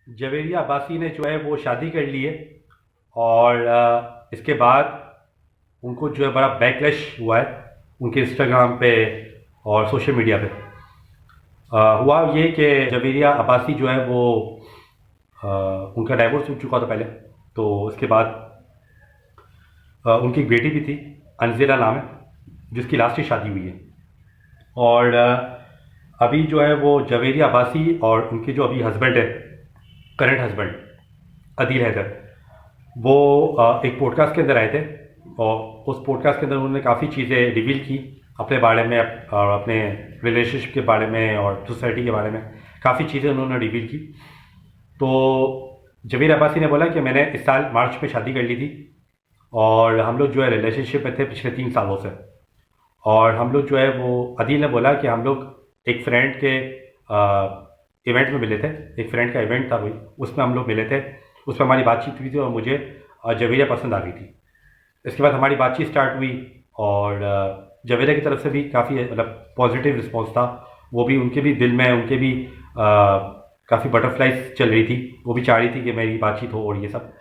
जवेरिया अब्बासी ने जो है वो शादी कर ली है। और इसके बाद उनको जो है बड़ा बैकलैश हुआ है उनके इंस्टाग्राम पे और सोशल मीडिया पे। हुआ ये कि जवेरिया अब्बासी जो है वो उनका डाइवोर्स हो चुका था पहले। तो उसके बाद उनकी एक बेटी भी थी, अनजिला नाम है, जिसकी लास्ट ही शादी हुई है। और अभी जो है वो जवेरिया अब्बासी और उनके जो अभी हस्बैंड है, करंट हस्बैंड अदील हैदर, वो एक पॉडकास्ट के अंदर आए थे। और उस पॉडकास्ट के अंदर उन्होंने काफ़ी चीज़ें रिवील की अपने बारे में और अपने रिलेशनशिप के बारे में और सोसाइटी के बारे में। काफ़ी चीज़ें उन्होंने रिवील की। तो जवेर अब्बासी ने बोला कि मैंने इस साल मार्च में शादी कर ली थी और हम लोग जो है रिलेशनशिप में थे पिछले 3 सालों से। और हम लोग जो है वो, अदील ने बोला कि हम लोग एक फ्रेंड के इवेंट में मिले थे। एक फ्रेंड का इवेंट था कोई, उसमें हम लोग मिले थे। उसमें हमारी बातचीत हुई थी और मुझे जवेरिया पसंद आ गई थी। इसके बाद हमारी बातचीत स्टार्ट हुई और जवेरिया की तरफ से भी काफ़ी मतलब पॉजिटिव रिस्पॉन्स था। वो भी, उनके भी दिल में, उनके भी काफ़ी बटरफ्लाइज चल रही थी। वो भी चाह रही थी कि मेरी बातचीत हो और ये सब।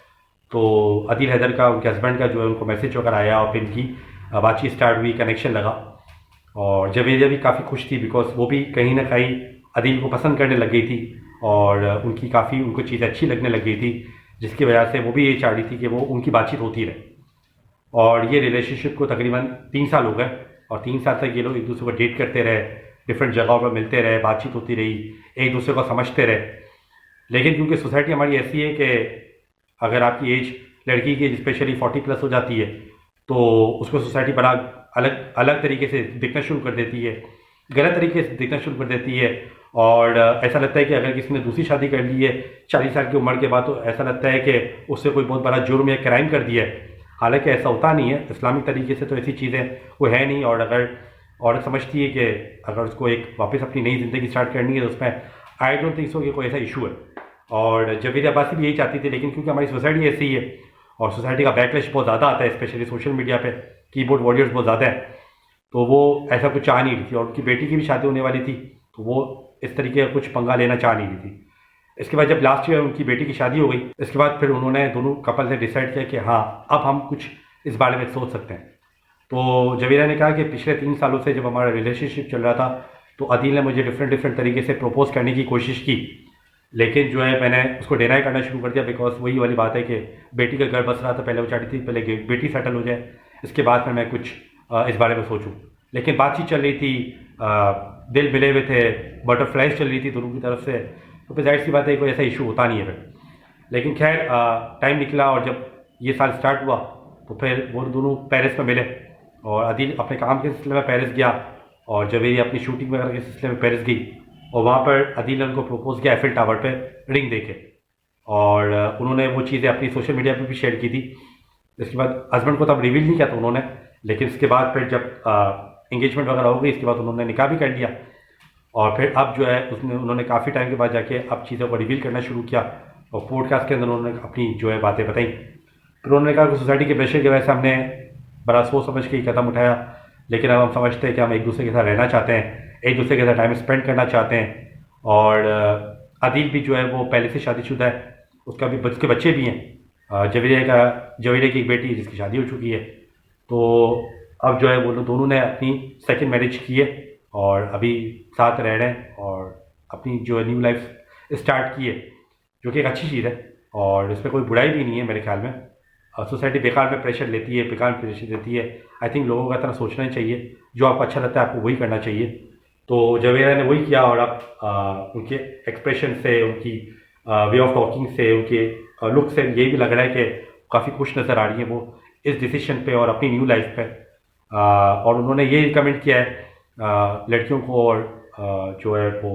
तो अदील हैदर का, उनके हस्बैंड का जो है उनको मैसेज वगैरह आया और फिर इनकी बातचीत स्टार्ट हुई, कनेक्शन लगा। और जवेरिया भी काफ़ी खुश थी बिकॉज वो भी कहीं ना कहीं अदील को पसंद करने लग गई थी और उनकी काफ़ी, उनको चीज़ अच्छी लगने लग गई थी, जिसकी वजह से वो भी ये चाह रही थी कि वो उनकी बातचीत होती रहे। और ये रिलेशनशिप को तकरीबन 3 साल हो गए और 3 साल तक ये लोग एक दूसरे को डेट करते रहे, डिफरेंट जगहों पर मिलते रहे, बातचीत होती रही, एक दूसरे को समझते रहे। लेकिन क्योंकि सोसाइटी हमारी ऐसी है कि अगर आपकी एज, लड़की की स्पेशली 40+ हो जाती है तो उसको सोसाइटी बड़ा अलग अलग तरीके से दिखना शुरू कर देती है, गलत तरीके से दिखना शुरू कर देती है। और ऐसा लगता है कि अगर किसी ने दूसरी शादी कर ली है 40 साल की उम्र के बाद, तो ऐसा लगता है कि उससे कोई बहुत बड़ा जुर्म या क्राइम कर दिया है। हालांकि ऐसा होता नहीं है, इस्लामिक तरीके से तो ऐसी चीज़ें वो है नहीं। और अगर औरत समझती है कि अगर उसको एक वापस अपनी नई ज़िंदगी स्टार्ट करनी है तो उसमें आई डोंट थिंक सो कि कोई ऐसा इशू है। और जवेरिया अब्बासी भी यही चाहती थी, लेकिन क्योंकि हमारी सोसाइटी ऐसी ही है और सोसाइटी का बैकलैश बहुत ज़्यादा आता है, स्पेशली सोशल मीडिया पे कीबोर्ड वॉरियर्स बहुत ज़्यादा है, तो वो ऐसा कुछ चाह नहीं रही थी। और उनकी बेटी की भी शादी होने वाली थी तो वो इस तरीके का कुछ पंगा लेना चाह नहीं रही थी। इसके बाद जब लास्ट ईयर उनकी बेटी की शादी हो गई, इसके बाद फिर उन्होंने, दोनों कपल ने डिसाइड किया कि हाँ, अब हम कुछ इस बारे में सोच सकते हैं। तो जवेरिया ने कहा कि पिछले 3 सालों से जब हमारा रिलेशनशिप चल रहा था तो अदील ने मुझे डिफरेंट डिफरेंट तरीके से प्रपोज करने की कोशिश की, लेकिन जो है मैंने उसको डिनाई करना शुरू कर दिया। बिकॉज वही वाली बात है कि बेटी का घर बस रहा था, पहले वो चाहती थी पहले बेटी सेटल हो जाए, इसके बाद फिर मैं कुछ इस बारे में सोचूं। लेकिन बातचीत चल रही थी, दिल मिले हुए थे, बटरफ्लाइज चल रही थी दोनों की तरफ से, तो फिर जाहिर सी बात है कोई ऐसा इशू होता नहीं है फिर। लेकिन खैर टाइम निकला और जब ये साल स्टार्ट हुआ तो फिर वो दोनों पेरिस में मिले और अदील अपने काम के सिलसिले में पेरिस गया और जवेरिया अपनी शूटिंग वगैरह के सिलसिले में पेरिस गई। और वहाँ पर अदील ने उनको प्रपोज किया एफिल टावर पे रिंग देके। और उन्होंने वो चीज़ें अपनी सोशल मीडिया पे भी शेयर की थी। इसके बाद हस्बैंड को तब रिवील नहीं किया था उन्होंने, लेकिन इसके बाद फिर जब एंगेजमेंट वगैरह हो गई, इसके बाद उन्होंने निकाह भी कर लिया। और फिर अब जो है उन्होंने काफ़ी टाइम के बाद जाके अब चीज़ों को रिवील करना शुरू किया और पॉडकास्ट के अंदर उन्होंने अपनी जो है बातें बताई। फिर उन्होंने कहा कि सोसाइटी के प्रेशर की वजह से हमने बड़ा सोच समझ के ही कदम उठाया, लेकिन अब हम समझते हैं कि हम एक दूसरे के साथ रहना चाहते हैं, एक दूसरे के साथ टाइम स्पेंड करना चाहते हैं। और अदील भी जो है वो पहले से शादीशुदा है, उसका भी उसके बच्चे भी हैं। जवेरिया की एक बेटी है जिसकी शादी हो चुकी है। तो अब जो है वो लोग दोनों ने अपनी सेकंड मैरिज की है और अभी साथ रह रहे हैं और अपनी जो है न्यू लाइफ स्टार्ट की है, जो कि एक अच्छी चीज़ है और इसमें कोई बुराई भी नहीं है मेरे ख्याल में। सोसाइटी बेकार में प्रेशर लेती है, बेकार में प्रेशर देती है। आई थिंक लोगों का इतना सोचना ही चाहिए, जो आपको अच्छा लगता है आपको वही करना चाहिए। तो जवेरिया ने वही किया और अब उनके एक्सप्रेशन से, उनकी वे ऑफ टॉकिंग से, उनके लुक से यही भी लग रहा है कि काफ़ी खुश नज़र आ रही है वो इस डिसीजन पे और अपनी न्यू लाइफ पे। और उन्होंने ये रिकमेंड किया है लड़कियों को और जो है वो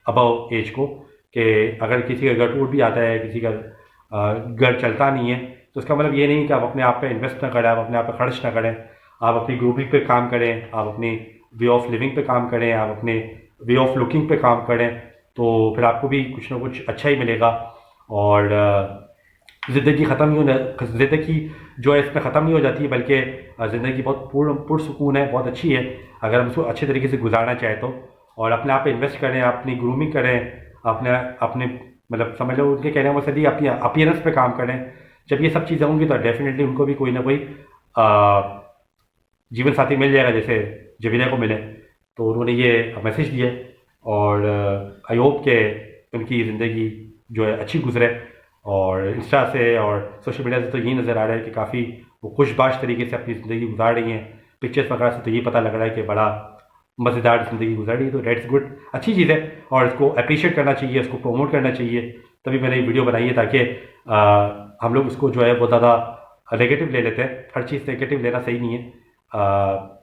अबव एज को, कि अगर किसी का घर टूट भी आता है, किसी का घर चलता नहीं है, तो इसका मतलब ये नहीं कि आप अपने आप पे इन्वेस्ट ना करें, आप अपने आप पे खर्च ना करें, आप अपनी ग्रूमिंग पे काम करें, आप अपनी वे ऑफ लिविंग पे काम करें, आप अपने वे ऑफ लुकिंग पे काम करें, तो फिर आपको भी कुछ ना कुछ अच्छा ही मिलेगा। और ज़िंदगी ख़त्म नहीं हो, ज़िंदगी जो है इसमें ख़त्म नहीं हो जाती है, बल्कि ज़िंदगी बहुत पुरसुकून है, बहुत अच्छी है अगर हम उसको अच्छे तरीके से गुजारना चाहें तो। और अपने आप पे इन्वेस्ट करें, अपनी ग्रूमिंग करें, अपने अपने मतलब समझ लो उनके कहने का मकसद ये अपनी अपीयरेंस पे काम करें। जब ये सब चीज़ें होंगी तो डेफिनेटली उनको भी कोई ना कोई जीवन साथी मिल जाएगा, जैसे जबीना को मिले। तो उन्होंने ये मैसेज दिया और आई होप कि उनकी ज़िंदगी जो है अच्छी गुजरे। और इंस्टा से और सोशल मीडिया से तो यही नज़र आ रहा है कि काफ़ी वो खुशबाश तरीके से अपनी ज़िंदगी गुजार रही हैं। पिक्चर्स वगैरह से तो ये पता लग रहा है कि बड़ा मज़ेदार ज़िंदगी गुजार रही है। तो डेट्स गुड, अच्छी चीज़ है और इसको अप्रिशिएट करना चाहिए, इसको प्रमोट करना चाहिए। तभी मैंने ये वीडियो बनाई है ताकि हम लोग इसको जो है बहुत ज़्यादा नेगेटिव ले लेते हैं। हर चीज़ नेगेटिव लेना सही नहीं है।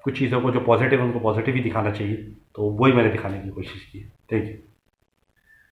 कुछ चीज़ों को जो पॉजिटिव है उनको पॉजिटिव ही दिखाना चाहिए। तो वही मैंने दिखाने की कोशिश की है। Thank you.